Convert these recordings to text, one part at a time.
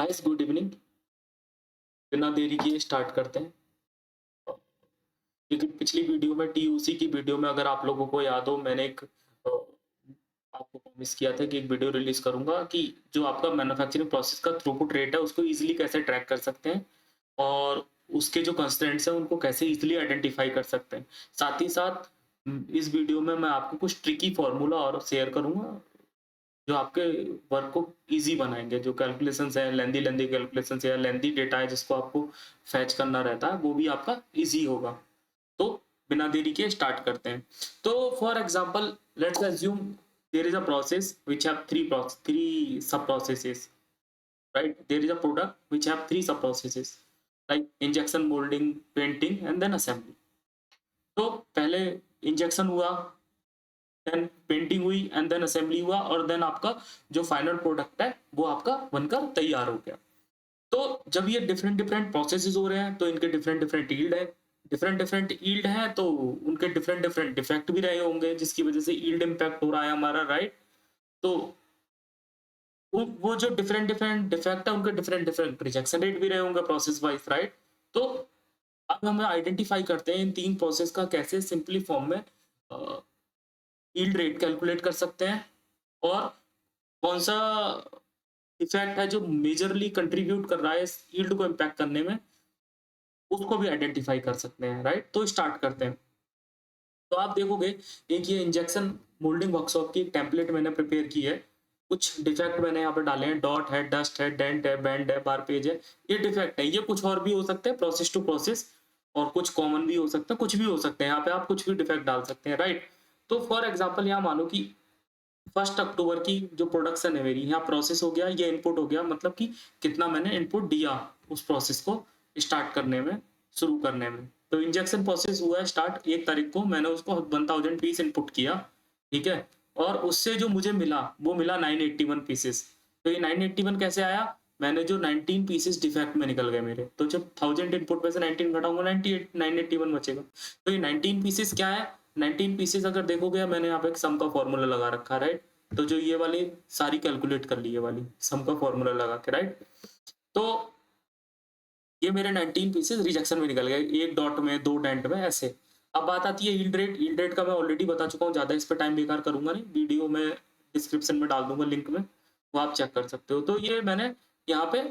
Guys good evening. बिना देरी किए स्टार्ट करते हैं। क्योंकि पिछली वीडियो में टीओसी की वीडियो में अगर आप लोगों को याद हो मैंने एक आपको प्रॉमिस किया था कि एक वीडियो रिलीज करूंगा कि जो आपका मैन्युफैक्चरिंग प्रोसेस का थ्रूपुट रेट है उसको इजीली कैसे ट्रैक कर सकते हैं और उसके जो कंस्ट्रेंट्स हैं उनको कैसे इजीली आइडेंटिफाई कर सकते हैं। साथ ही साथ इस वीडियो में मैं आपको कुछ ट्रिकी फॉर्मूला और शेयर करूंगा जो आपके वर्क को ईज़ी बनाएँगे। जो कैलकुलेशंस हैं, लेंथी कैलकुलेशंस या लेंथी डेटा है जिसको आपको फेच करना रहता है, वो भी आपका ईज़ी होगा। तो बिना देरी के स्टार्ट करते हैं। तो for example let's assume there is a process which have 3 sub processes, right? There is a product which have 3 sub processes like injection moulding, painting and then assembly. तो पहले इंजेक्शन हुआ, देन पेंटिंग हुई and then assembly हुआ और then आपका जो final product है वो आपका बनकर तैयार हो गया। तो जब ये डिफरेंट डिफरेंट प्रोसेसेस हो रहे हैं तो इनके डिफरेंट डिफरेंट यील्ड है, डिफरेंट डिफरेंट यील्ड है तो उनके डिफरेंट डिफरेंट डिफेक्ट भी रहे होंगे जिसकी वजह से यील्ड इम्पैक्ट हो रहा है हमारा, राइट? तो वो जो डिफरेंट डिफरेंट डिफेक्ट है उनके डिफरेंट डिफरेंट रिजेक्शन रेट भी रहे होंगे प्रोसेस वाइज, राइट? तो अब हम आइडेंटिफाई करते हैं इन तीन प्रोसेस का कैसे सिंपली फॉर्म में यील्ड रेट कैलकुलेट कर सकते हैं और कौन सा इफेक्ट है जो मेजरली कंट्रीब्यूट कर रहा है इस यील्ड को इम्पैक्ट करने में, उसको भी आइडेंटिफाई कर सकते हैं, राइट? तो स्टार्ट करते हैं। तो आप देखोगे एक ये इंजेक्शन मोल्डिंग वर्कशॉप की एक टेम्पलेट मैंने प्रिपेयर की है। कुछ डिफेक्ट मैंने यहाँ पे डाले हैं, डॉट है, डस्ट है, डेंट है, बैंड है, बार पेज है। ये डिफेक्ट है, ये कुछ और भी हो सकते हैं प्रोसेस टू प्रोसेस और कुछ कॉमन भी हो सकते हैं, कुछ भी हो सकते हैं। यहाँ पे आप कुछ भी डिफेक्ट डाल सकते हैं, राइट? तो फॉर एग्जाम्पल यहाँ मानो कि 1 अक्टूबर की जो प्रोडक्शन है मेरी, यहाँ प्रोसेस हो गया, ये इनपुट हो गया, मतलब कि कितना मैंने इनपुट दिया उस प्रोसेस को स्टार्ट करने में, शुरू करने में। तो इंजेक्शन प्रोसेस हुआ है स्टार्ट 1 तारीख को, मैंने उसको 1000 पीस इनपुट किया, ठीक है? और उससे जो मुझे मिला वो मिला 981 पीसेस। तो ये 981 कैसे आया? मैंने जो 19 पीसेस डिफेक्ट में निकल गए मेरे, तो जब 1000 इनपुट में से 19 घटाऊंगा 98 981 बचेगा। तो ये 19 पीसेस क्या है? 19 पीसेस अगर देखोगे मैंने यहाँ पे एक सम का फॉर्मूला लगा रखा है, राइट? तो जो ये वाली सारी कैलकुलेट कर ली, ये वाली सम का फॉर्मूला लगा के, राइट? तो ये मेरे 19 पीसेस रिजेक्शन में निकल गए, एक डॉट में, दो डेंट में, ऐसे। अब बात आती है यील्ड रेट। यील्ड रेट का मैं ऑलरेडी बता चुका हूँ, ज्यादा इस पर टाइम बेकार करूंगा नहीं, वीडियो में डिस्क्रिप्शन में डाल दूंगा लिंक में, वो आप चेक कर सकते हो। तो ये मैंने यहाँ पे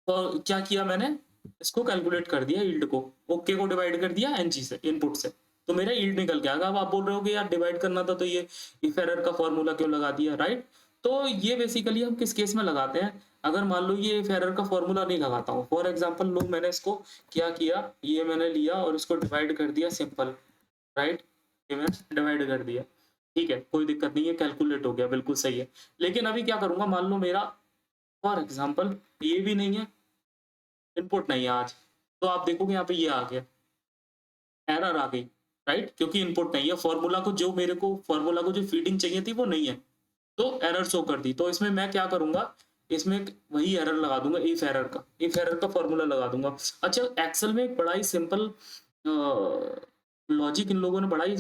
क्या किया, मैंने इसको कैलकुलेट कर दिया यील्ड को, ओके को डिवाइड कर दिया एनजी से, इनपुट से, तो मेरा यील्ड निकल गया। अब आप बोल रहे हो कि यार डिवाइड करना था तो ये इफ एरर का फॉर्मूला क्यों लगा दिया, राइट? तो ये बेसिकली हम किस केस में लगाते हैं? अगर मान लो ये इफ एरर का फॉर्मूला नहीं लगाता हूँ, फॉर एग्जाम्पल लो मैंने इसको क्या किया, ये मैंने लिया और इसको डिवाइड कर दिया सिंपल, राइट? ये मैंने डिवाइड कर दिया, ठीक है, कोई दिक्कत नहीं है, कैलकुलेट हो गया, बिल्कुल सही है। लेकिन अभी क्या करूंगा, मान लो मेरा फॉर एग्जाम्पल ये भी नहीं है, इनपुट नहीं है आज, तो आप देखोगे यहाँ पे ये आ गया, एरर आ गई, राइट? क्योंकि इनपुट नहीं है, फॉर्मूला को जो मेरे को फॉर्मूला को जो फीडिंग चाहिए थी वो नहीं है, तो एरर शो कर दी। तो इसमें मैं क्या करूंगा, इसमें वही एरर लगा दूंगा, इफ एरर का फॉर्मूला लगा दूंगा। अच्छा, एक्सेल में एक बड़ा ही सिंपल लॉजिक इन लोगों ने बड़ा ही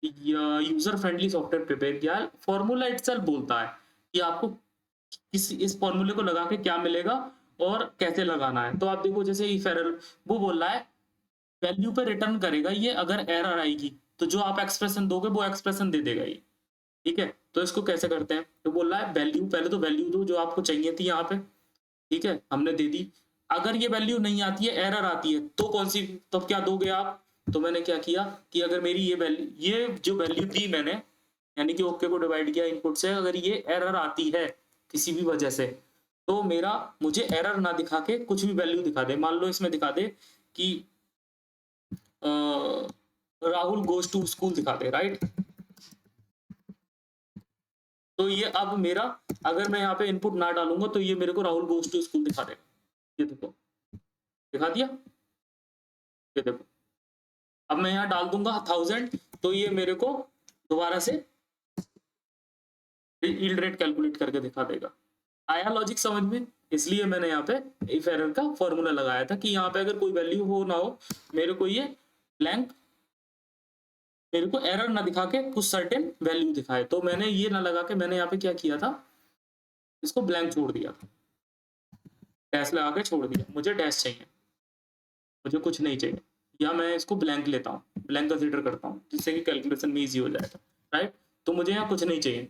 यूजर फ्रेंडली सॉफ्टवेयर प्रिपेयर किया है। फॉर्मूला इटसेल्फ बोलता है कि आपको इस फॉर्मूले को लगा के क्या मिलेगा और कैसे लगाना है। तो आप देखो जैसे इफ एरर, वो बोल रहा है वैल्यू पे रिटर्न करेगा ये अगर एरर आएगी, तो जो आप एक्सप्रेशन दोगे वो एक्सप्रेशन दे देगा ये, ठीक है? तो इसको कैसे करते हैं, तो बोल रहा है वैल्यू, पहले तो वैल्यू दो जो आपको चाहिए थी यहाँ पे, ठीक है, हमने दे दी। अगर ये वैल्यू नहीं आती है, एरर आती है, तो कौन सी, तो क्या दोगे आप? तो मैंने क्या किया कि अगर मेरी ये वैल्यू, ये जो वैल्यू दी मैंने, यानी कि ओके को डिवाइड किया इनपुट से, अगर ये एरर आती है किसी भी वजह से, तो मेरा, मुझे एरर ना दिखा के कुछ भी वैल्यू दिखा दे। मान लो इसमें दिखा दे कि राहुल गोज टू स्कूल दिखा दे, राइट? तो ये अब मेरा, अगर मैं यहाँ पे इनपुट ना डालूंगा तो ये मेरे को राहुल गोज टू स्कूल दिखा देगा। ये देखो, दिखा दिया, ये देखो। अब मैं यहाँ डाल दूंगा 1000, तो ये मेरे को दोबारा से यील्ड रेट कैलकुलेट करके दिखा देगा। आया लॉजिक समझ में? इसलिए मैंने यहाँ पे इफ एरर का फॉर्मूला लगाया था कि यहाँ पे अगर कोई वैल्यू हो ना हो, मेरे को ये ब्लैंक, मेरे को एरर ना दिखा के कुछ सर्टेन वैल्यू दिखाए। तो मैंने ये ना लगा के मैंने यहाँ पे क्या किया था, इसको ब्लैंक छोड़ दिया था। डैश लगा के छोड़ दिया, मुझे डैश चाहिए, मुझे कुछ नहीं चाहिए, या मैं इसको ब्लैंक लेता हूँ, ब्लैंक कंसीडर करता हूँ जिससे कि कैलकुलेशन में ईजी हो जाएगा, राइट। तो मुझे यहाँ कुछ नहीं चाहिए,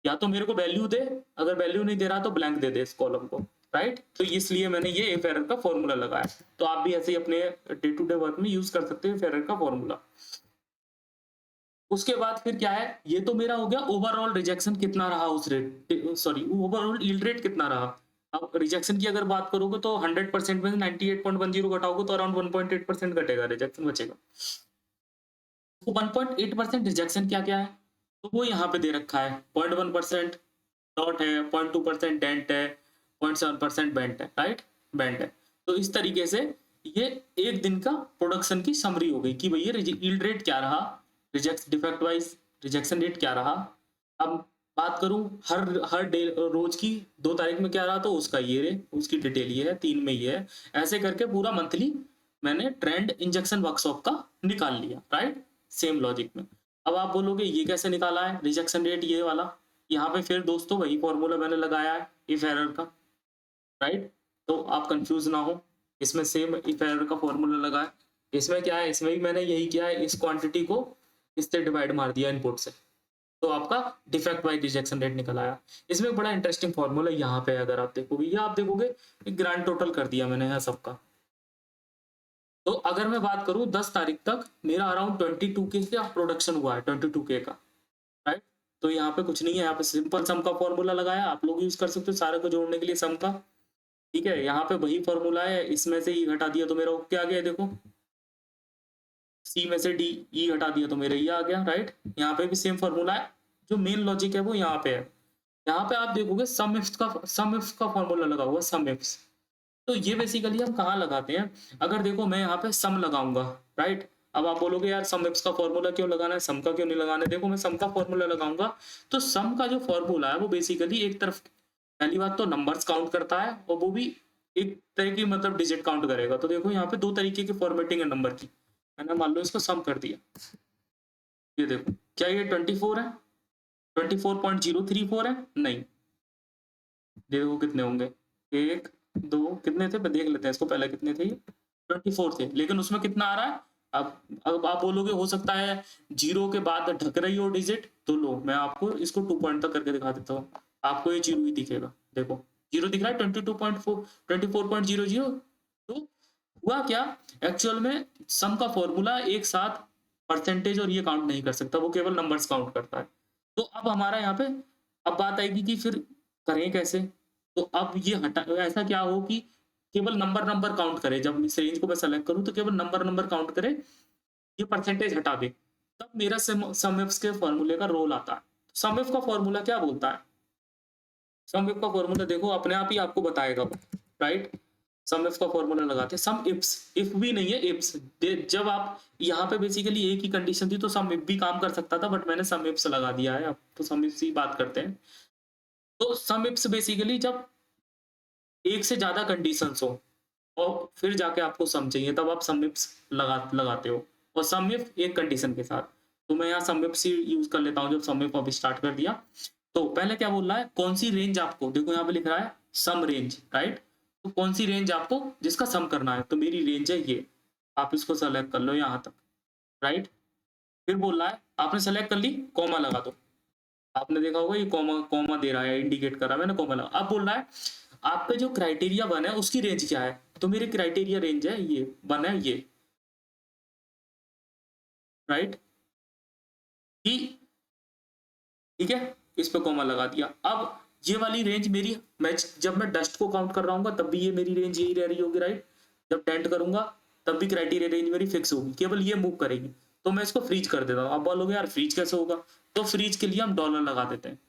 या तो मेरे को वैल्यू दे, अगर वैल्यू नहीं दे रहा तो ब्लैंक दे दे इस कॉलम को, राइट। तो इसलिए मैंने ये इफ एरर का फॉर्मूला लगाया। तो आप भी ऐसे ही अपने डे टू डे वर्क में यूज कर सकते हो इफ एरर का फॉर्मूला। उसके बाद फिर क्या है, ये तो मेरा हो गया ओवरऑल रिजेक्शन कितना रहा उस rate, sorry overall yield rate कितना रहा। अब रिजेक्शन की अगर बात करोगे तो 100% में 98.10 घटाओगे तो अराउंड 1.8% घटेगा, रिजेक्शन बचेगा। तो 1.8% रिजेक्शन क्या क्या है, तो वो यहाँ पे दे रखा है, 0.1% डॉट है, 0.2% डेंट है, 0.7% बेंट है, राइट, बेंट है। तो इस तरीके से ये एक दिन का प्रोडक्शन की समरी हो गई कि भैया यील्ड रेट क्या रहा, reject defect wise rejection rate क्या रहा। अब बात करूं हर डे रोज की 2 तारीख में क्या रहा, तो उसका ये रे उसकी डिटेल ये है, 3 में ये है, ऐसे करके पूरा मंथली मैंने ट्रेंड इंजेक्शन वर्कशॉप का निकाल लिया, राइट, सेम लॉजिक में। अब आप बोलोगे ये कैसे निकाला है रिजेक्शन रेट ये वाला, यहाँ पे फिर दोस्तों वही फॉर्मूला मैंने लगाया है इफ एरर का, राइट। तो आप कंफ्यूज ना हो, इसमें सेम इफ एरर का फॉर्मूला लगा है। इसमें क्या है, इसमें भी मैंने यही किया है, इस क्वांटिटी को इससे डिवाइड मार दिया इनपुट से, तो आपका डिफेक्ट बाई रिजेक्शन रेट निकल आया। इसमें बड़ा इंटरेस्टिंग फॉर्मूला यहाँ पे अगर आप देखोगे, या आप देखोगे ग्रांड टोटल कर दिया मैंने यहाँ सबका। तो अगर मैं बात करूं 10 तारीख तक मेरा अराउंड 22K का प्रोडक्शन हुआ है, 22K का, राइट। तो यहाँ पे कुछ नहीं है, यहाँ पे सिंपल सम का फॉर्मूला लगाया, आप लोग यूज कर सकते हो सारे को जोड़ने के लिए सम का, ठीक है। यहाँ पे वही फॉर्मूला है, इसमें से ई घटा दिया तो मेरा क्या आ गया, देखो सी में से डी ई हटा दिया तो मेरा ये आ गया, राइट। यहाँ पे भी सेम फॉर्मूला है, जो मेन लॉजिक है वो यहाँ पे है। यहाँ पे आप देखोगे सम इफ्स का फॉर्मूला लगा हुआ, सम इफ्स। तो ये बेसिकली हम कहाँ लगाते हैं, अगर देखो मैं यहाँ पे सम लगाऊंगा, राइट। अब आप बोलोगे यार सम इफ्स का फॉर्मूला क्यों लगाना है, सम का क्यों नहीं लगाना है। देखो मैं सम का फॉर्मूला लगाऊंगा तो सम का जो फॉर्मूला है वो बेसिकली एक तरफ पहली बात तो नंबर्स काउंट करता है, और वो भी एक तरह की मतलब डिजिट काउंट करेगा। तो देखो यहाँ पे 2 तरीके की फॉर्मेटिंग है नंबर की, मैंने मान लो इसको सम कर दिया, ये देखो क्या ये 24 है, 24.034 है, नहीं, देखो कितने होंगे, एक दो कितने थे, देख लेते हैं इसको पहले कितने थे, ये 24 थे, लेकिन उसमें कितना आ रहा है। अब आप बोलोगे हो सकता है जीरो के बाद ढक रही हो डिजिट, तो लो मैं आपको इसको 2 पॉइंट तक करके दिखा देता हूँ, आपको ये जीरो ही दिखेगा, देखो जीरो दिख रहा है, 24.0 तो हुआ क्या, एक्चुअल में सम का फॉर्मूला एक साथ परसेंटेज और ये काउंट नहीं कर सकता, वो केवल नंबर्स काउंट करता है। तो अब हमारा यहाँ पे अब बात आएगी कि फिर करें कैसे। तो अब ये हटा, ऐसा क्या हो कि केवल नंबर नंबर काउंट करे, जब इस रेंज को मैं सेलेक्ट करूं तो केवल नंबर नंबर काउंट करे, ये परसेंटेज हटा दे, तब मेरा सम इफ्स के फॉर्मूले का रोल आता है। सम इफ का फॉर्मूला क्या बोलता है, सम इफ का फॉर्मूला देखो अपने आप ही आपको बताएगा, राइट। सम इफ का फॉर्मूला लगाते हैं, सम इफ्स, इफ भी नहीं है इफ्स, जब आप यहाँ पे बेसिकली एक ही कंडीशन थी तो सम इफ भी काम कर सकता था, बट मैंने सम इफ्स लगा दिया है। अब तो सम इफ्स ही बात करते हैं। तो सम इफ्स बेसिकली जब एक से ज्यादा कंडीशंस हो और फिर जाके आपको सम चाहिए, तब आप सम इफ्स लगाते हो, और सम इफ एक कंडीशन के साथ। तो मैं यहाँ सम इफ्स ही यूज कर लेता हूँ, जब सम इफ अभी स्टार्ट कर दिया। तो पहले क्या बोल रहा है, कौन सी रेंज आपको, देखो यहाँ पे लिख रहा है सम रेंज, राइट। तो कौन सी रेंज आपको जिसका सम करना है, तो मेरी रेंज है ये, आप इसको सेलेक्ट कर लो यहाँ तक, राइट। फिर बोल रहा है आपने सेलेक्ट कर ली, कॉमा लगा दो, आपने देखा होगा ये कॉमा कॉमा दे रहा है, इंडिकेट कर रहा है, मैंने कॉमा लगा। अब बोल रहा है आपका जो क्राइटेरिया वन है उसकी रेंज क्या है, तो मेरी क्राइटेरिया रेंज है ये वन है ये, राइट, ठीक है, इस पे कॉमा लगा दिया। अब ये वाली रेंज मेरी, मैं जब मैं डस्ट को काउंट कर रहा हूँ तब भी ये मेरी रेंज यही रह रही होगी, राइट। जब टेंट करूंगा तब भी क्राइटेरिया रेंज मेरी फिक्स होगी, केवल ये मूव करेगी। तो मैं इसको फ्रीज कर देता हूँ। अब बोलोगे यार फ्रीज कैसे होगा, तो फ्रीज के लिए हम डॉलर लगा देते हैं।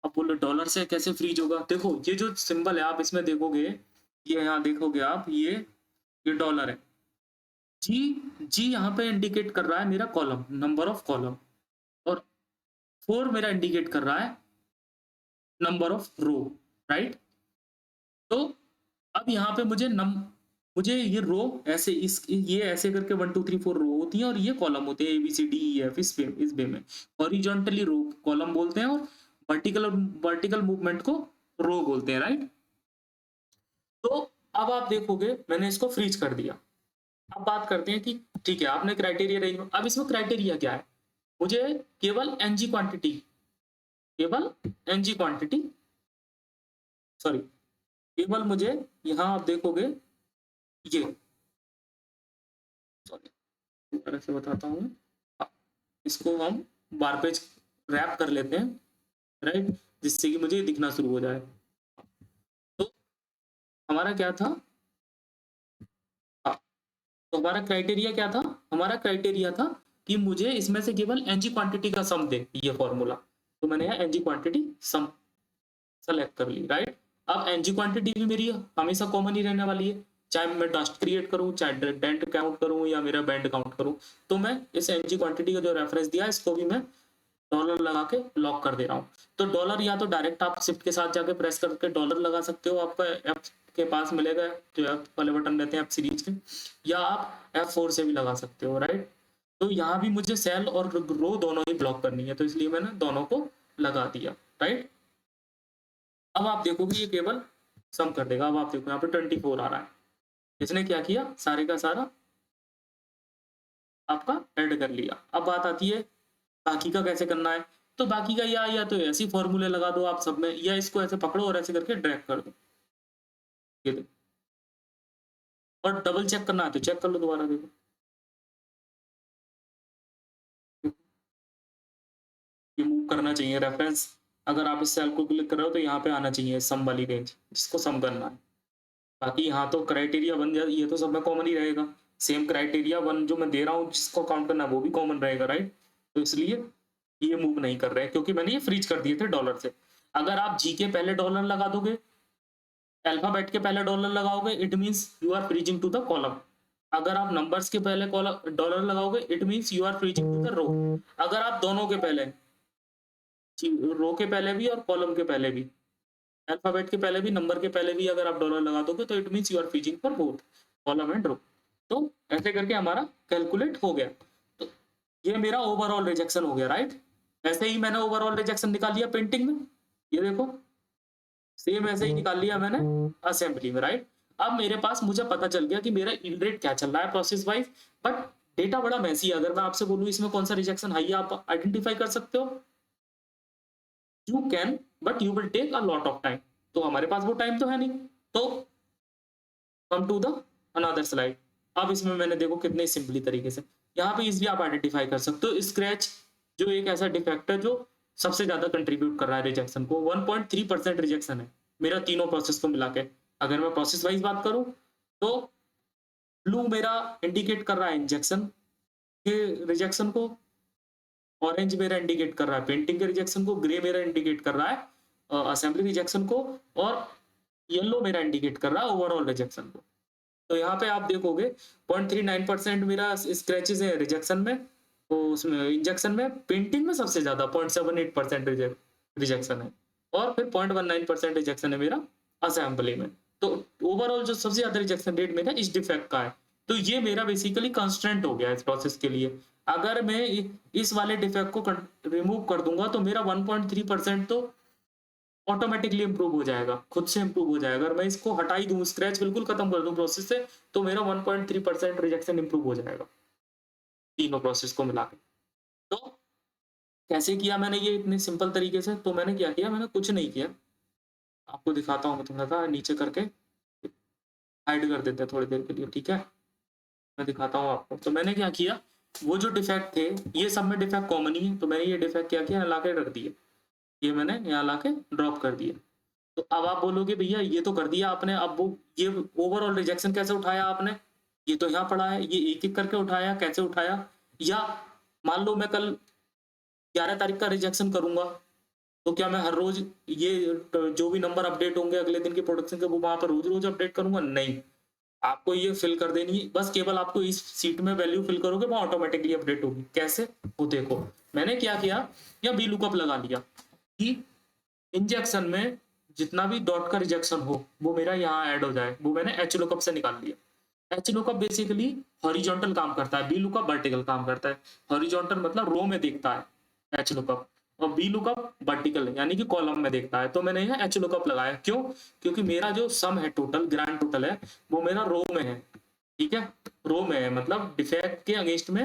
अब बोलो डॉलर से कैसे फ्रीज होगा, देखो ये जो सिंबल है आप इसमें देखोगे, ये यहाँ देखोगे आप, ये डॉलर है, जी जी यहाँ पे इंडिकेट कर रहा है मेरा कॉलम, नंबर ऑफ कॉलम, और 4 मेरा इंडिकेट कर रहा है नंबर ऑफ रो, राइट। तो अब यहाँ पे मुझे ये रो ऐसे ये ऐसे करके 1 2 3 4 रो होती है, और ये कॉलम होते हैं ABCDEF, इस वे में हॉरिजॉन्टली रो कॉलम बोलते हैं, और वर्टिकल वर्टिकल मूवमेंट को रो बोलते हैं, राइट। तो अब आप देखोगे मैंने इसको फ्रीज कर दिया। अब बात करते हैं कि ठीक है आपने क्राइटेरिया रेंज में, अब इसमें क्राइटेरिया क्या है, मुझे केवल एनजी क्वांटिटी, केवल एनजी क्वांटिटी, सॉरी केवल मुझे यहाँ आप देखोगे ये, सॉरी दोबारा से बताता हूँ, इसको हम बार पेज रैप कर लेते हैं, राइट, जिससे कि मुझे दिखना शुरू हो जाए। तो हमारा क्या था, हाँ, तो हमारा क्राइटेरिया क्या था, हमारा क्राइटेरिया था कि मुझे इसमें से केवल एनजी क्वांटिटी का सम दे, ये फॉर्मूला। तो मैंने यहाँ एनजी क्वांटिटी सम सेलेक्ट कर ली, राइट। अब एनजी क्वांटिटी भी मेरी हमेशा कॉमन ही रहने वाली है, चाहे मैं डस्ट क्रिएट करूं, चाहे डेंट काउंट करूं या मेरा बैंड काउंट करूं। तो मैं इस एनजी क्वांटिटी का जो रेफरेंस दिया है इसको भी मैं डॉलर लगा के लॉक कर दे रहा हूँ। तो डॉलर या तो डायरेक्ट आप शिफ्ट के साथ जाके प्रेस करके डॉलर लगा सकते हो, आपका ऐप के पास मिलेगा जो ऐप वाले बटन रहते हैं ऐप सीरीज के, या आप F4 से भी लगा सकते हो, राइट। तो यहाँ भी मुझे सेल और रो दोनों ही ब्लॉक करनी है, तो इसलिए मैंने दोनों को लगा दिया, राइट। अब आप देखोगे ये केवल सम कर देगा। अब आप देखो यहाँ पे 24 आ रहा है, इसने क्या किया, सारे का सारा आपका ऐड कर लिया। अब बात आती है बाकी का कैसे करना है। तो बाकी का या तो ऐसी फॉर्मूले लगा दो आप सब में, या इसको ऐसे पकड़ो और ऐसे करके ड्रैग कर दो, ये देखो। और डबल चेक करना है तो चेक कर लो दोबारा, देखो ये मूव करना चाहिए रेफरेंस। अगर आप इस सेल को क्लिक कर रहे हो तो यहाँ पे आना चाहिए सम वाली रेंज, जिसको सम करना है। बाकी यहाँ तो क्राइटेरिया वन, ये तो सब में कॉमन ही रहेगा, सेम क्राइटेरिया वन जो मैं दे रहा हूँ जिसको काउंट करना है वो भी कॉमन रहेगा, राइट। तो इसलिए ये मूव नहीं कर रहे हैं क्योंकि मैंने ये फ्रीज कर दिए थे डॉलर से। अगर आप जी के पहले डॉलर लगा दोगे, अल्फाबेट के पहले डॉलर लगाओगे, it means you are freezing to the column. अगर आप नंबर्स के पहले डॉलर लगाओगे, it means you are freezing to the row. अगर आप दोनों के पहले, रो के पहले भी और कॉलम के पहले भी, अल्फाबेट के पहले भी नंबर के पहले भी अगर आप डॉलर लगा दोगे तो it means you are freezing for both column and row. तो ऐसे करके हमारा कैलकुलेट हो गया। तो ये मेरा ओवरऑल रिजेक्शन हो गया, राइट। ऐसे ही मैंने ओवरऑल रिजेक्शन निकाल लिया पेंटिंग में, ये देखो सेम ऐसे ही निकाल लिया मैंने असेंबली में, राइट। अब मेरे पास मुझे पता चल गया कि मेरा यील्ड रेट क्या चल रहा है प्रोसेस वाइज, बट डेटा बड़ा मैसी है। अगर मैं आपसे बोलूं इसमें कौन सा रिजेक्शन हाई है, आप आइडेंटिफाई कर सकते हो, you can, but you will take a lot of time. तो हमारे पास वो टाइम तो है नहीं। तो come to the another slide. अब इसमें मैंने देखो कितने सिंपली तरीके से यहाँ पे इजिली आप आइडेंटिफाई कर सकते हो स्क्रैच, जो एक ऐसा डिफेक्ट है जो सबसे ज्यादा कंट्रीब्यूट कर रहा है रिजेक्शन को। 1.3% रिजेक्शन है मेरा तीनों प्रोसेस को मिला के। अगर मैं प्रोसेस वाइज बात करूं तो ब्लू मेरा इंडिकेट कर रहा है इंजेक्शन के रिजेक्शन को, ऑरेंज मेरा इंडिकेट कर रहा है पेंटिंग के रिजेक्शन को, ग्रे मेरा इंडिकेट कर रहा है असेंबली रिजेक्शन को, और येलो मेरा इंडिकेट कर रहा है ओवरऑल रिजेक्शन को। तो यहाँ पे आप देखोगे 0.39% मेरा स्क्रैचेस है रिजेक्शन में, तो उसमें इंजेक्शन में, पेंटिंग में सबसे ज्यादा 0.78% रिजेक्शन है, और फिर 0.19% रिजेक्शन है मेरा असेंबली में। तो ओवरऑल जो सबसे ज्यादा रिजेक्शन रेट मेरा इस डिफेक्ट का है। तो ये मेरा बेसिकली कंस्ट्रेंट हो गया इस प्रोसेस के लिए। अगर मैं इस वाले डिफेक्ट को रिमूव कर दूंगा तो मेरा 1.3% तो ऑटोमेटिकली इंप्रूव हो जाएगा, खुद से इंप्रूव हो जाएगा। अगर मैं इसको हटा ही दूं, स्क्रैच बिल्कुल खत्म कर दूं प्रोसेस से, तो मेरा 1.3% रिजेक्शन इंप्रूव हो जाएगा तीनों प्रोसेस को मिला के। तो कैसे किया मैंने ये इतने सिंपल तरीके से, तो मैंने क्या किया, मैंने कुछ नहीं किया, आपको दिखाता हूँ मैं, थोड़ा सा नीचे करके हाइड कर देते हैं थोड़ी देर के लिए, ठीक है। मैं दिखाता हूँ आपको। तो मैंने क्या किया, वो जो डिफेक्ट थे ये सब में डिफेक्ट कॉमन ही है, तो मैंने ये डिफेक्ट क्या किया, ला के रख दिए, ये मैंने यहाँ ला के ड्रॉप कर दिया। तो अब आप बोलोगे भैया ये तो कर दिया आपने, अब वो ये ओवरऑल रिजेक्शन कैसे उठाया आपने, ये तो यहाँ पड़ा है, ये एक एक करके उठाया, कैसे उठाया। या मान लो मैं कल 11 तारीख का रिजेक्शन करूंगा, तो क्या मैं हर रोज ये जो भी नंबर अपडेट होंगे अगले दिन के प्रोडक्शन के वो वहां पर रोज रोज अपडेट करूंगा, नहीं। आपको ये फिल कर देनी है, बस केवल आपको इस सीट में वैल्यू फिल करोगे वो ऑटोमेटिकली अपडेट होगी। कैसे, वो देखो मैंने क्या किया, या बी लुकअप लगा लिया कि इंजेक्शन में जितना भी डॉट का रिजेक्शन हो वो मेरा यहाँ ऐड हो जाए, वो मैंने एच लुकअप से निकाल लिया। एच लुकअप बेसिकली हॉरिजॉन्टल काम करता है, बी लुकअप वर्टिकल काम करता है। हॉरिजॉन्टल मतलब रो में देखता है एच लुकअप, और बी लुकअप वर्टिकल है, यानी कि कॉलम में देखता है। तो मैंने यहाँ एच लुकअप लगाया, क्यों? क्योंकि मेरा जो सम है टोटल, ग्रैंड टोटल है, वो मेरा रो में है, ठीक है, रो में है, मतलब डिफेक्ट के अगेंस्ट में,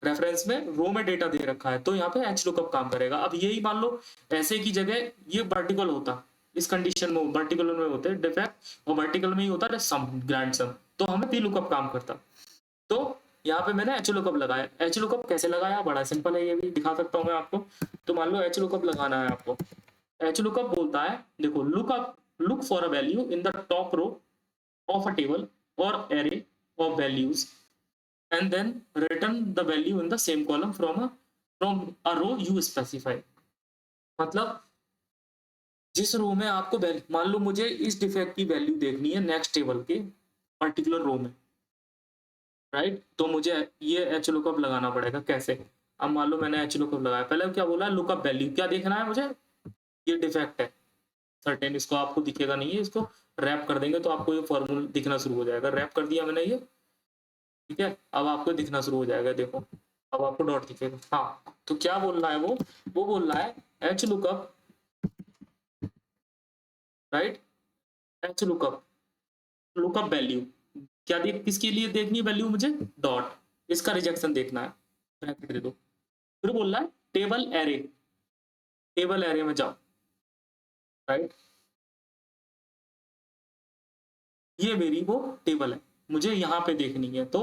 रेफरेंस में रो में डेटा दे रखा है, तो यहाँ पे एच लुकअप काम करेगा। अब यही मान लो ऐसे की जगह ये वर्टिकल होता, इस कंडीशन में वर्टिकल में होते हैं डिफेक्ट, और वर्टिकल में ही होता है सम, ग्रैंड सम, तो हमें पी लुकअप काम करता। तो यहाँ पे मैंने एच लुकअप लगाया। एच लुकअप कैसे लगाया? बड़ा सिंपल है, ये भी दिखा सकता हूँ मैं आपको। तो मान लो एच लुकअप लगाना है आपको। एच लुकअप बोलता है, देखो, look for a value in the top row of a table और array of values and then return the value in the same column from a row you specify। मतलब जिस रो में आपको मान लो मुझे इस डिफेक्ट की वैल्यू देखनी है नेक्स्ट टेबल के पर्टिकुलर रो में, राइट, तो मुझे ये एच लुकअप लगाना पड़ेगा। कैसे? अब मान लो मैंने एच लुकअप लगाया, पहले क्या बोला? लुकअप वैल्यू क्या देखना है मुझे? ये डिफेक्ट है सर्टेन, इसको आपको दिखेगा नहीं है, इसको रैप कर देंगे तो आपको ये फॉर्मूला दिखना शुरू हो जाएगा। रैप कर दिया मैंने ये, ठीक है, अब आपको दिखना शुरू हो जाएगा, देखो अब आपको डॉट दिखेगा। हाँ, तो क्या बोल रहा है वो बोल रहा है H lookup, right, H lookup, lookup value क्या देख, किसके लिए देखनी है वैल्यू मुझे? डॉट, इसका रिजेक्शन देखना है, ब्रैकेट दे दो। फिर बोल रहा है टेबल एरे, टेबल एरे में जाओ, राइट, ये मेरी वो टेबल है, मुझे यहाँ पे देखनी है। तो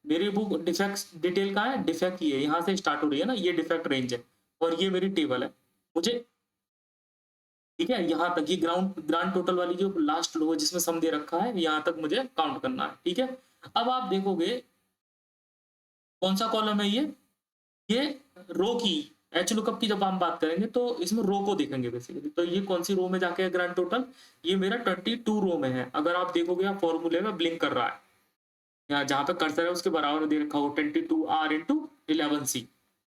मेरी बुक डिफेक्ट डिटेल का है, डिफेक्ट ये यहाँ से स्टार्ट हो रही है ना, ये डिफेक्ट रेंज है, और ये मेरी टेबल है मुझे, ठीक है, यहाँ तक, ये ग्रांड टोटल वाली जो लास्ट लो है जिसमें सम दे रखा है, यहाँ तक मुझे काउंट करना है, ठीक है। अब आप देखोगे कौन सा कॉलम है ये रो की, एच लुकअप की जब हम बात करेंगे तो इसमें रो को देखेंगे बेसिकली। तो ये कौन सी रो में जाके है ग्रांड टोटल? ये मेरा 22 रो में है। अगर आप देखोगे यहाँ फॉर्मूले में ब्लिंक कर रहा है, यहाँ जहाँ पे कर्सर है उसके बराबर में दे रखा हो 22R इंटू 11C।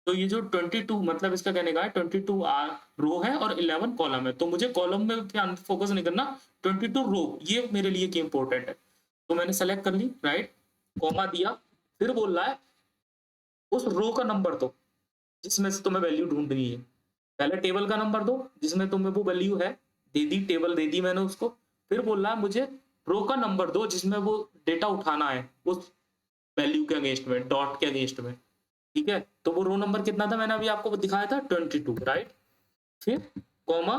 तो ये जो 22 मतलब इसका कहने का है 22R रो है और 11 कॉलम है। तो मुझे कॉलम में ध्यान फोकस नहीं करना, 22 रो ये मेरे लिए की इंपॉर्टेंट है। तो मैंने सेलेक्ट कर ली, राइट, कॉमा दिया, फिर बोल रहा है उस रो का नंबर दो जिसमें से तुम्हें वैल्यू ढूंढनी है। पहले टेबल का नंबर दो जिसमें तुम्हें वो वैल्यू है, दे दी, टेबल दे दी मैंने उसको। फिर बोल रहा है मुझे रो का नंबर दो जिसमें वो डेटा उठाना है उस वैल्यू के अगेंस्ट में, डॉट के अगेंस्ट में, ठीक है। तो वो रो नंबर कितना था मैंने अभी आपको दिखाया था 22, राइट। फिर कॉमा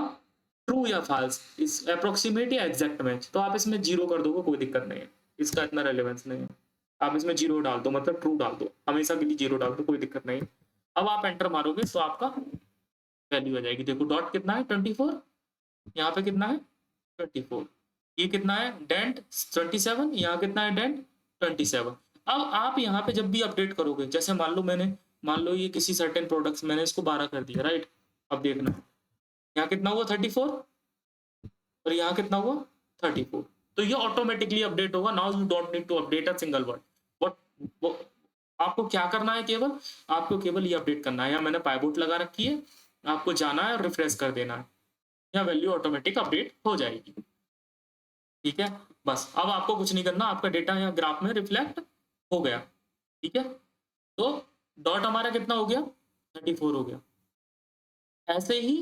ट्रू या फाल्स, इस अप्रोक्सीमेट या एग्जैक्ट मैच। तो आप इसमें जीरो कर दोगे, कोई दिक्कत नहीं है, इसका इतना रेलेवेंस नहीं है। आप इसमें जीरो डाल दो, मतलब ट्रू डाल दो, हमेशा के लिए जीरो डाल दो, कोई दिक्कत नहीं। अब आप एंटर मारोगे तो आपका वैल्यू आ जाएगी। देखो डॉट कितना है 24, यहाँ पे कितना है 24, ये कितना है डेंट 27, यहाँ कितना है डेंट 27। अब आप यहाँ पे जब भी अपडेट करोगे, जैसे मान लो ये किसी सर्टेन प्रोडक्ट्स मैंने इसको 12 कर दिया, राइट। अब देखना यहाँ कितना हुआ 34, और यहाँ कितना हुआ 34। तो ये ऑटोमेटिकली अपडेट होगा। Now you don't need to update a single word. What आपको क्या करना है? केवल आपको केवल ये अपडेट करना है। यहाँ मैंने पाइवोट लगा रखी है, आपको जाना है और रिफ्रेश कर देना है, यहाँ वैल्यू ऑटोमेटिक अपडेट हो जाएगी, ठीक है। बस अब आपको कुछ नहीं करना, आपका डेटा यहाँ ग्राफ में रिफ्लेक्ट हो गया, ठीक है। तो डॉट हमारा कितना हो गया 34 हो गया। ऐसे ही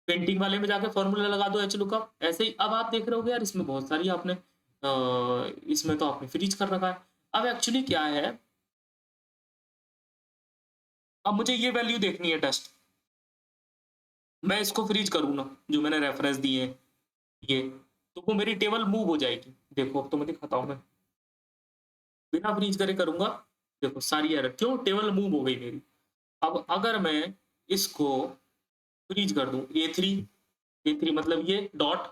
पेंटिंग वाले में जाके फॉर्मूला लगा दो एच लुकअप, ऐसे ही। अब आप देख रहे हो यार इसमें बहुत सारी आपने इसमें तो आपने फ्रीज कर रखा है। अब एक्चुअली क्या है, अब मुझे ये वैल्यू देखनी है टेस्ट, मैं इसको फ्रीज करूँ ना, जो मैंने रेफरेंस दिए ये, तो वो मेरी टेबल मूव हो जाएगी। देखो अब तो मैं दिखाता हूँ, मैं बिना फ्रीज करे करूंगा, देखो सारी एरर, क्यों? टेबल मूव हो गई मेरी। अब अगर मैं इसको फ्रीज कर दूं, ए थ्री मतलब ये डॉट,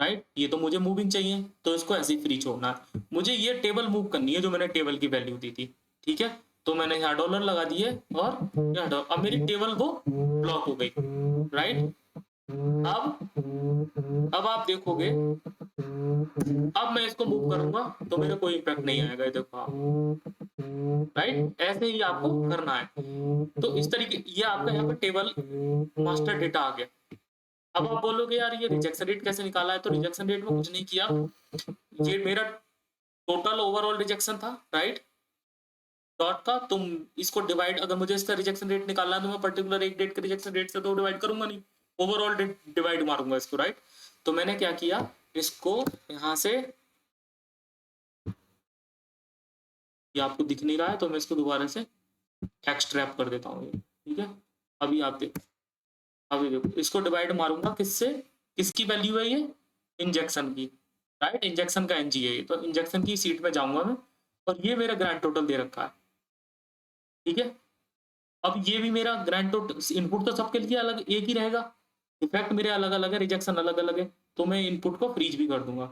राइट, ये तो मुझे मूविंग चाहिए, तो इसको ऐसे ही फ्री छोड़ना है। मुझे ये टेबल मूव करनी है जो मैंने टेबल की वैल्यू दी थी, ठीक है। तो मैंने यहाँ डॉलर लगा दिए और यहाँ अब मेरी टेबल वो ब्लॉक हो गई, राइट। अब आप देखोगे, अब मैं इसको मूव करूंगा तो मेरे कोई इम्पैक्ट नहीं आएगा, ये देखो आप, राइट। ऐसे ही आपको करना है। तो इस तरीके ये आपका यहाँ पे टेबल मास्टर डेटा आ गया। अब आप बोलोगे यार ये रिजेक्शन रेट कैसे निकाला है? तो रिजेक्शन रेट में कुछ नहीं किया, ये मेरा टोटल ओवरऑल रिजेक्शन था, राइट। डॉट का तुम इसको डिवाइड, अगर मुझे इसका रिजेक्शन रेट निकालना है तो मैं पर्टिकुलर एक डेट के रिजेक्शन रेट से तो डिवाइड करूंगा नहीं, ओवरऑल डिवाइड मारूंगा इसको, राइट। तो मैंने क्या किया, इसको यहाँ से, ये आपको दिख नहीं रहा है तो मैं इसको दोबारा से एक्सट्रैप कर देता हूँ, ठीक है। अभी आप देखो, अभी देखो इसको डिवाइड मारूंगा किससे, किसकी वैल्यू है ये, इंजेक्शन की, राइट। इंजेक्शन का एनजी है ये, तो इंजेक्शन की सीट में जाऊंगा मैं, और ये मेरा ग्रैंड टोटल दे रखा है, ठीक है। अब ये भी मेरा ग्रैंड टोटल, इनपुट तो सबके लिए अलग एक ही रहेगा, इफेक्ट मेरे अलग अलग है, रिजेक्शन अलग अलग है, तो मैं इनपुट को फ्रीज भी कर दूंगा,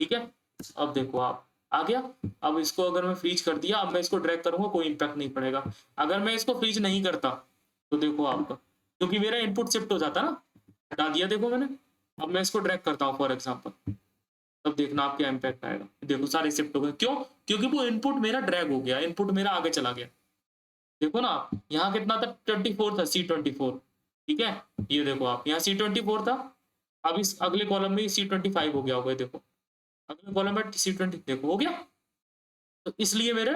ठीक है। अब देखो आप, आ गया। अब इसको अगर मैं फ्रीज कर दिया, अब मैं इसको ड्रैग करूंगा, कोई इम्पैक्ट नहीं पड़ेगा। अगर मैं इसको फ्रीज नहीं करता तो देखो आपका, क्योंकि मेरा इनपुट शिफ्ट हो जाता ना, हटा दिया देखो मैंने। अब मैं इसको ड्रैग करता हूँ फॉर एग्जाम्पल, तब देखना आप क्या इम्पैक्ट आएगा। देखो सारे शिफ्ट हो गए, क्यों, क्योंकि वो इनपुट मेरा ड्रैग हो गया, इनपुट मेरा आगे चला गया। देखो ना, यहाँ कितना था, 24 था, C24, ठीक है। ये देखो आप, यहाँ C24 था, अब इस अगले कॉलम में C25 हो गया होगा, देखो अगले कॉलम में C20, देखो हो गया। तो इसलिए मेरे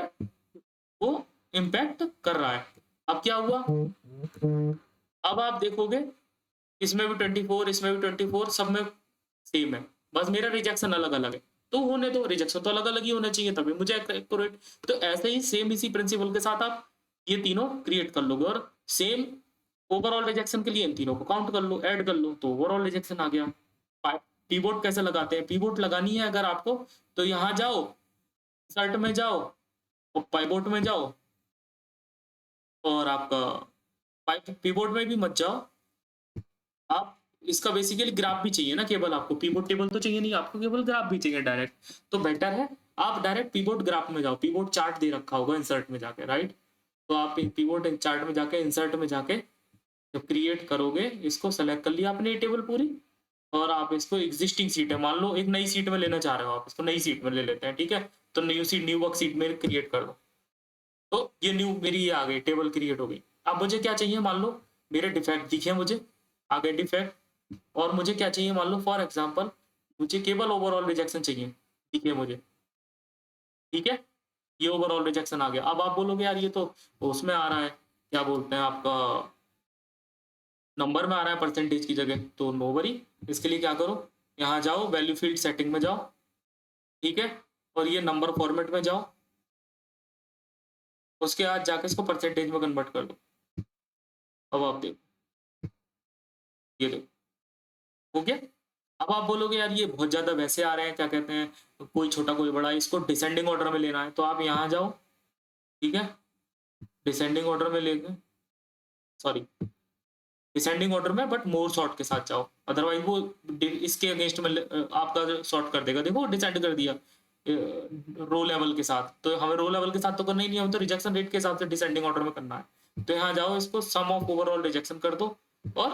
वो इम्पैक्ट कर रहा है। अब क्या हुआ, अब आप देखोगे इसमें भी 24, इसमें भी 24, सब में सेम है, बस मेरा रिजेक्शन अलग अलग है। तो होने दो, रिजेक्शन तो अलग अलग ही होने चाहिए तभी मुझे एक्यूरेट। तो ऐसे ही सेम इसी प्रिंसिपल के साथ आप ये तीनों क्रिएट कर लोगे, और सेम ओवरऑल रिजेक्शन के लिए इन तीनों को काउंट कर लो, ऐड कर लो, तो ओवरऑल रिजेक्शन आ गया। पीवोट कैसे लगाते हैं, पीवोट लगानी है अगर आपको, तो यहाँ जाओ, सर्ट में जाओ, और पाइवोट में जाओ, और आपका पीवोट में भी मत जाओ आप। इसका बेसिकली ग्राफ भी चाहिए ना, केवल आपको पीवोट टेबल तो चाहिए नहीं, आपको केवल ग्राफ भी चाहिए डायरेक्ट। तो बेटर है आप डायरेक्ट पीवोट ग्राफ में जाओ, पीवोट चार्ट दे रखा होगा इंसर्ट में जाके, राइट। तो आप पीवोट चार्ट में जाके, इंसर्ट में जाके जब क्रिएट करोगे, इसको सेलेक्ट कर लिया आपने ये टेबल पूरी, और आप इसको एग्जिस्टिंग सीट है, मान लो एक नई सीट में लेना चाह रहे हो आप, इसको नई सीट में ले लेते हैं, ठीक है। तो new seat, new work seat में क्रिएट कर दो। तो ये न्यू मेरी ये आ गई, टेबल क्रिएट हो गई। अब मुझे क्या चाहिए, मान लो मेरे डिफेक्ट दिखे मुझे, आ गए डिफेक्ट। और मुझे क्या चाहिए, मान लो फॉर एग्जांपल मुझे केवल ओवरऑल रिजेक्शन चाहिए, दिखे मुझे, ठीक है। ये ओवरऑल रिजेक्शन आ गया। अब आप बोलोगे यार ये तो उसमें आ रहा है, क्या बोलते हैं आपका, नंबर में आ रहा है परसेंटेज की जगह, तो नो वरी। इसके लिए क्या करो, यहाँ जाओ, वैल्यू फील्ड सेटिंग में जाओ, ठीक है, और ये नंबर फॉर्मेट में जाओ, उसके बाद जाके इसको परसेंटेज में कन्वर्ट कर दो। अब आप देखो, ये देखो हो गया। अब आप बोलोगे यार ये बहुत ज्यादा वैसे आ रहे हैं, क्या कहते हैं, कोई छोटा कोई बड़ा, इसको डिसेंडिंग ऑर्डर में लेना है, तो आप यहाँ जाओ, ठीक है, डिसेंडिंग ऑर्डर में लेके, सॉरी डिसेंडिंग ऑर्डर में, बट मोर सॉर्ट के साथ जाओ, अदरवाइज वो इसके अगेंस्ट में आपका सॉर्ट कर देगा। देखो डिसाइड कर दिया रो लेवल के साथ, तो हमें रो लेवल के साथ तो करना ही नहीं है, हमें तो रिजेक्शन रेट के हिसाब से डिसेंडिंग ऑर्डर में करना है। तो यहाँ जाओ, इसको सम ऑफ ओवरऑल रिजेक्शन कर दो, और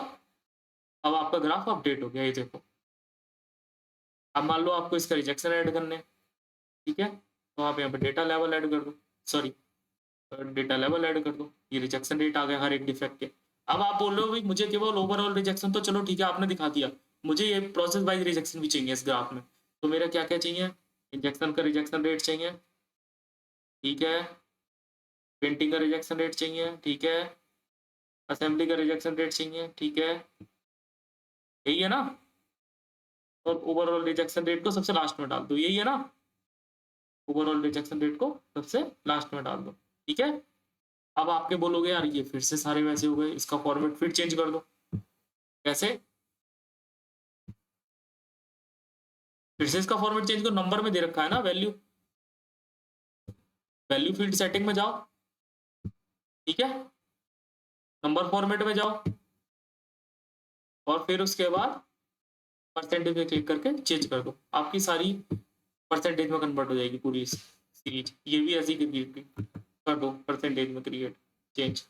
अब आपका ग्राफ अपडेट हो गया, ये देखो। अब मान लो आपको इसका रिजेक्शन ऐड करने, ठीक है, तो आप यहाँ पे डेटा लेवल ऐड कर दो, सॉरी डेटा लेवल ऐड कर दो, ये रिजेक्शन रेट आ गया हर एक डिफेक्ट के। अब आप बोल रहे हो भाई मुझे केवल ओवरऑल रिजेक्शन, तो चलो ठीक है आपने दिखा दिया, मुझे ये प्रोसेस वाइज रिजेक्शन भी चाहिए इस ग्राफ में। तो मेरा क्या क्या चाहिए, इंजेक्शन का रिजेक्शन रेट चाहिए, ठीक है, प्रिंटिंग का रिजेक्शन रेट चाहिए, ठीक है, असेंबली का रिजेक्शन रेट चाहिए, ठीक है, यही है ना। और ओवरऑल रिजेक्शन रेट को सबसे लास्ट में डाल दो, यही है ना, ओवरऑल रिजेक्शन रेट को सबसे लास्ट में डाल दो, ठीक है। अब आपके बोलोगे यार ये फिर से सारे वैसे हो गए, इसका फॉर्मेट फिर चेंज कर दो, कैसे, फिर से इसका फॉर्मेट चेंज करो, नंबर में दे रखा है ना वैल्यू, वैल्यू फील्ड सेटिंग में जाओ, ठीक है, नंबर फॉर्मेट में जाओ, और फिर उसके बाद परसेंटेज में क्लिक करके चेंज कर दो, आपकी सारी परसेंटेज में कन्वर्ट हो जाएगी पूरी सीरीज। ये भी ऐसी कर दो परसेंटेज में क्रिएट, चेंज।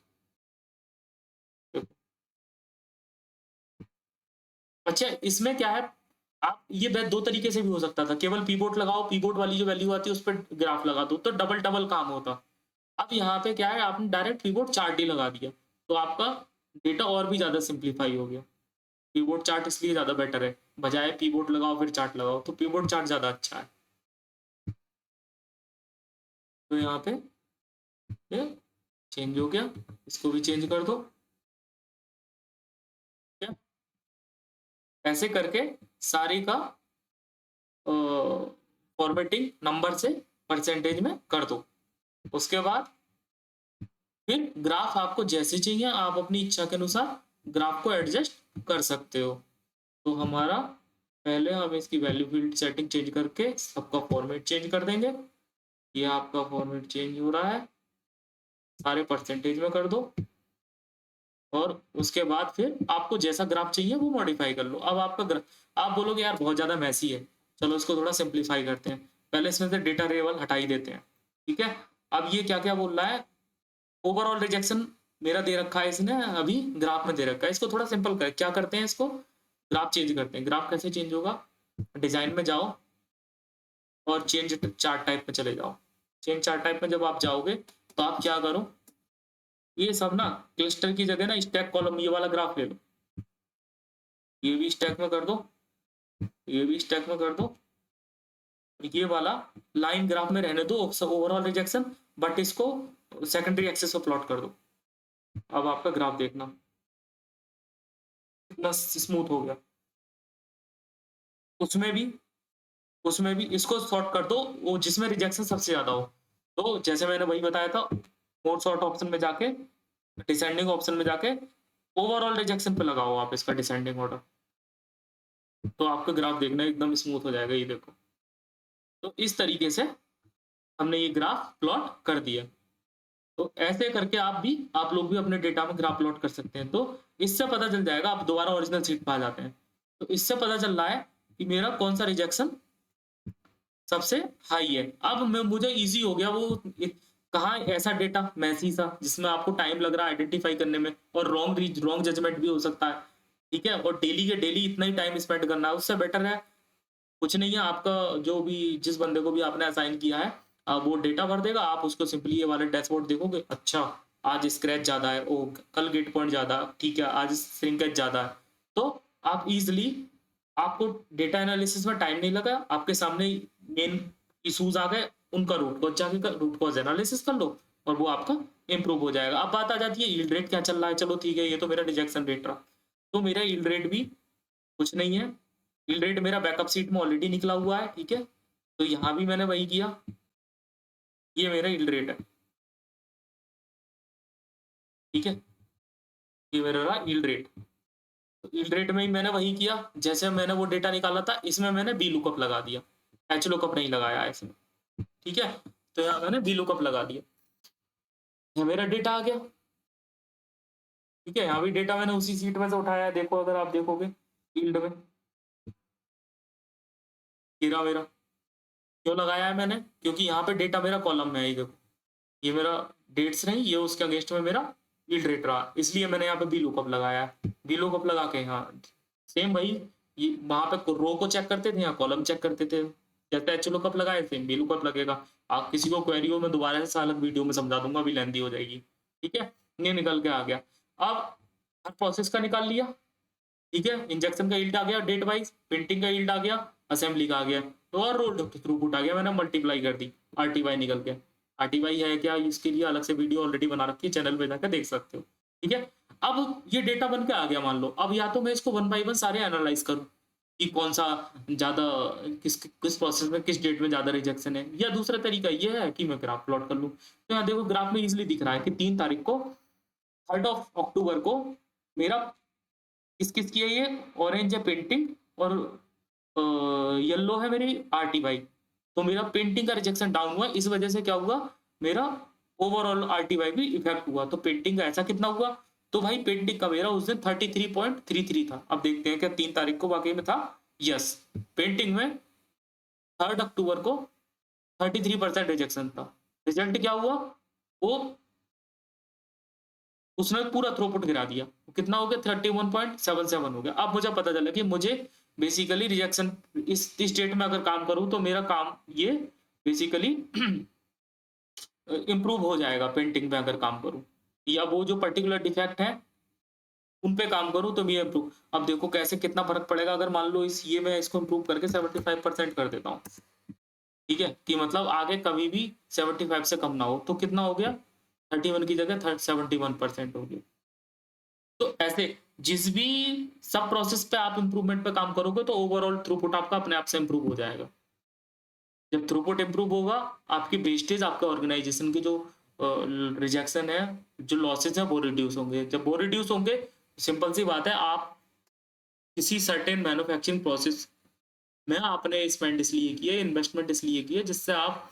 अच्छा इसमें क्या है, आप ये दो तरीके से भी हो सकता था, केवल पीवोट लगाओ, पीवोट वाली जो वैल्यू आती है उस पर ग्राफ लगा दो, तो डबल डबल काम होता। अब यहाँ पे क्या है, आपने डायरेक्ट पीवोट चार्ट ही लगा दिया, तो आपका डेटा और भी ज्यादा सिंप्लीफाई हो गया। पीवोट चार्ट इसलिए ज्यादा बेटर है, बजाय पीवोट लगाओ फिर चार्ट लगाओ, तो पीवोट चार्ट ज्यादा अच्छा है। तो यहाँ पे ये चेंज हो गया, इसको भी चेंज कर दो। क्या ऐसे करके सारी का फॉर्मेटिंग नंबर से परसेंटेज में कर दो। उसके बाद फिर ग्राफ आपको जैसे चाहिए आप अपनी इच्छा के अनुसार ग्राफ को एडजस्ट कर सकते हो। तो हमारा पहले हम इसकी वैल्यू फील्ड सेटिंग चेंज करके सबका फॉर्मेट चेंज कर देंगे। ये आपका फॉर्मेट चेंज हो रहा है, सारे परसेंटेज में कर दो। और उसके बाद फिर आपको जैसा ग्राफ चाहिए वो मॉडिफाई कर लो। अब आपका ग्राफ आप बोलोगे यार बहुत ज़्यादा मैसी है, चलो इसको थोड़ा सिंप्लीफाई करते हैं। पहले इसमें से डेटा लेवल हटा ही देते हैं, ठीक है। अब ये क्या क्या बोल रहा है, ओवरऑल रिजेक्शन मेरा दे रखा है इसने, अभी ग्राफ में दे रखा है। इसको थोड़ा सिंपल कर क्या करते हैं, इसको ग्राफ चेंज करते हैं। ग्राफ कैसे चेंज होगा, डिजाइन में जाओ और चेंज चार्ट टाइप में चले जाओ। चेंज चार्ट टाइप में जब आप जाओगे तो आप क्या करो, ये सब ना क्लस्टर की जगह ना स्टैक कॉलम ये वाला ग्राफ ले लो। ये भी स्टैक में कर दो, ये भी स्टैक में कर दो। ये वाला लाइन ग्राफ में रहने दो ओवरऑल रिजेक्शन, बट इसको सेकेंडरी एक्सेस पे प्लॉट कर दो। अब आपका ग्राफ देखना कितना स्मूथ हो गया। उसमें भी इसको सॉर्ट कर दो वो जिसमें रिजेक्शन सबसे ज्यादा हो। तो जैसे मैंने वही बताया था, मोड सॉर्ट ऑप्शन में जाके डिसेंडिंग ऑप्शन में जाके ओवरऑल रिजेक्शन पे लगाओ आप इसका डिसेंडिंग ऑर्डर, तो आपका ग्राफ देखना एकदम स्मूथ हो जाएगा। ये देखो, तो इस तरीके से हमने ये ग्राफ प्लॉट कर दिया। तो ऐसे करके आप लोग भी अपने डेटा में ग्राफ प्लॉट कर सकते हैं। तो इससे पता चल जाएगा, आप दोबारा ओरिजिनल सीट पे आ जाते हैं तो इससे पता चल रहा है कि मेरा कौन सा रिजेक्शन सबसे हाई है। अब मैं मुझे इजी हो गया वो कहाँ ऐसा डेटा मैसी सा जिसमें आपको टाइम लग रहा है आइडेंटिफाई करने में, और रॉन्ग जजमेंट भी हो सकता है, ठीक है। और डेली के डेली इतना ही टाइम स्पेंड करना है, उससे बेटर है कुछ नहीं है। आपका जो भी जिस बंदे को भी आपने असाइन किया है वो डेटा भर देगा, आप उसको सिंपली ये वाले डैशबोर्ड देखोगे, अच्छा आज स्क्रैच ज्यादा है, ओ कल गेट पॉइंट ज्यादा, ठीक है आज श्रिंकेज ज्यादा है। तो आप इजिली, आपको डेटा एनालिसिस में टाइम नहीं लगा, आपके सामने मेन इश्यूज आ गए, उनका रूट कॉज एनालिसिस कर लो और वो आपका इंप्रूव हो जाएगा। अब बात आ जाती है यील्ड रेट क्या चल रहा है, चलो ठीक है ये तो मेरा रिजेक्शन रेट रहा, तो मेरा यील्ड रेट भी कुछ नहीं है। यील्ड रेट मेरा बैकअप सीट में ऑलरेडी निकला हुआ है, ठीक है। तो यहाँ भी मैंने वही किया, ये मेरा यील्ड रेट है, ठीक है। ये मेरा रहा यील्ड रेट। तो यील्ड रेट में ही मैंने वही किया, जैसे मैंने वो डेटा निकाला था इसमें मैंने बी लुकअप लगा दिया, एच लुकअप नहीं लगाया इसमें, ठीक है। तो यहाँ मैंने बी लुकअप लगा दिया, यहाँ मेरा डेटा आ गया, ठीक है। यहाँ भी डेटा मैंने उसी सीट में से उठाया है, देखो अगर आप देखोगे यील्ड में गिरा मेरा, क्यों लगाया है मैंने, क्योंकि यहाँ पे डेटा मेरा कॉलम में है, ये देखो ये मेरा डेट्स नहीं, ये उसके अगेंस्ट में मेरा यील्ड रेट रहा, इसलिए मैंने यहाँ पे बी लुकअप लगाया है। बी लुकअप लगा के हाँ सेम भाई, ये वहां पे रो को चेक करते थे, यहाँ कॉलम चेक करते थे, जैसे एच लुकअप लगाए सेम बी लुकअप लगेगा। आप किसी को क्वेरी हो मैं दोबारा से अलग वीडियो में समझा दूंगा, अभी लेंदी हो जाएगी, ठीक है। ये निकल के आ गया। अब हर प्रोसेस का निकाल लिया, ठीक है। इंजेक्शन का यील्ड आ गया डेट वाइज, प्रिंटिंग का यील्ड आ गया, असेंबली का आ गया, तो और रोल थ्रूपुट आ गया, मैंने मल्टीप्लाई कर दी, आरटीवाई निकल गया। आरटीवाई है क्या, इसके लिए अलग से वीडियो ऑलरेडी बना रखी है, चैनल पे जाकर देख सकते हो, ठीक है। अब ये डेटा बन के आ गया, मान लो अब या तो मैं इसको वन बाई वन सारे एनालाइज करूँ कि कौन सा ज्यादा किस किस प्रोसेस में किस डेट में ज्यादा रिजेक्शन है, या दूसरा तरीका ये है कि मैं ग्राफ प्लॉट कर लूँ। तो यहाँ देखो ग्राफ में इजिली दिख रहा है कि 3 तारीख को 3 अक्टूबर को मेरा किस किस की है, ये ऑरेंज है पेंटिंग और येलो है मेरी आरटीवाई। तो मेरा पेंटिंग का रिजेक्शन डाउन हुआ, इस वजह से क्या हुआ, मेरा ओवरऑल आरटीवाई भी इफेक्ट हुआ। तो पेंटिंग का ऐसा कितना हुआ, तो भाई पेंटिंग का मेरा उस दिन 33.33 था। अब देखते हैं क्या 3 तारीख को वाकई में था, यस पेंटिंग में 3 अक्टूबर को 33% रिजेक्शन था। रिजल्ट क्या हुआ, वो उसने पूरा थ्रूपुट गिरा दिया, कितना हो गया 31.77 हो गया। अब मुझे पता चला कि मुझे बेसिकली रिजेक्शन इस डेट में अगर काम करूं तो मेरा काम ये बेसिकली इम्प्रूव हो जाएगा, पेंटिंग में अगर काम करूं या वो जो पर्टिकुलर डिफेक्ट है उन पे काम करूं तो भी इम्प्रूव। अब देखो कैसे कितना फर्क पड़ेगा, अगर मान लो इस ये मैं इसको इम्प्रूव करके 75% कर देता हूँ, ठीक है, कि मतलब आगे कभी भी 75 से कम ना हो, तो कितना हो गया 31 की जगह 71% होगी। तो ऐसे जिस भी सब प्रोसेस पे आप इम्प्रूवमेंट पे काम करोगे तो ओवरऑल थ्रूपुट आपका अपने आप से इम्प्रूव हो जाएगा। जब थ्रूपुट इम्प्रूव होगा, आपकी वेस्टेज, आपके ऑर्गेनाइजेशन की जो रिजेक्शन है, जो लॉसेस है वो रिड्यूस होंगे। जब वो रिड्यूस होंगे, सिंपल सी बात है, आप किसी सर्टेन मैन्युफैक्चरिंग प्रोसेस में आपने स्पेंड इसलिए किया, इन्वेस्टमेंट इसलिए की है जिससे आप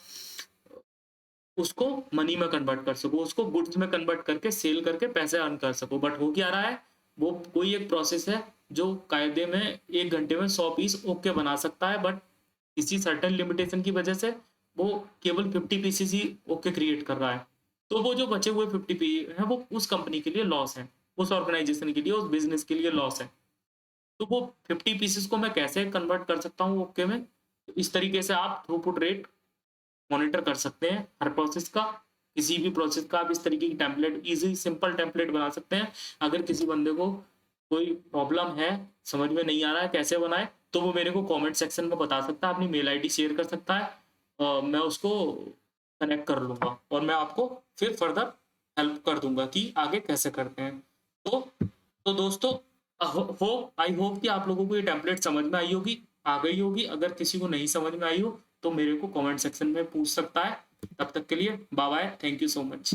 उसको मनी में कन्वर्ट कर सको, उसको गुड्स में कन्वर्ट करके सेल करके पैसे अर्न कर सको। बट हो क्या रहा है, वो कोई एक प्रोसेस है जो कायदे में 1 घंटे में 100 पीस ओके बना सकता है, बट किसी सर्टेन लिमिटेशन की वजह से वो केवल 50 पीसेस ही ओके क्रिएट कर रहा है। तो वो जो बचे हुए 50 पी हैं वो उस कंपनी के लिए लॉस है, उस ऑर्गेनाइजेशन के लिए, उस बिज़नेस के लिए लॉस है। तो वो 50 पीसेस को मैं कैसे कन्वर्ट कर सकता हूँ ओके में? तो इस तरीके से आप थ्रूपुट रेट मॉनिटर कर सकते हैं हर प्रोसेस का। किसी भी प्रोसेस का आप इस तरीके की टेम्पलेट, ईज़ी सिंपल टेम्पलेट बना सकते हैं। अगर किसी बंदे को कोई प्रॉब्लम है, समझ में नहीं आ रहा है कैसे बनाएँ, तो वो मेरे को कमेंट सेक्शन में बता सकता है, अपनी मेल आईडी शेयर कर सकता है। मैं उसको कनेक्ट कर लूँगा और मैं आपको फिर फर्दर हेल्प कर दूँगा कि आगे कैसे करते हैं। तो दोस्तों, आई होप कि आप लोगों को ये टेम्पलेट समझ में आई होगी, आ गई होगी। अगर किसी को नहीं समझ में आई हो तो मेरे को कमेंट सेक्शन में पूछ सकता है। तब तक के लिए bye bye, thank you so much.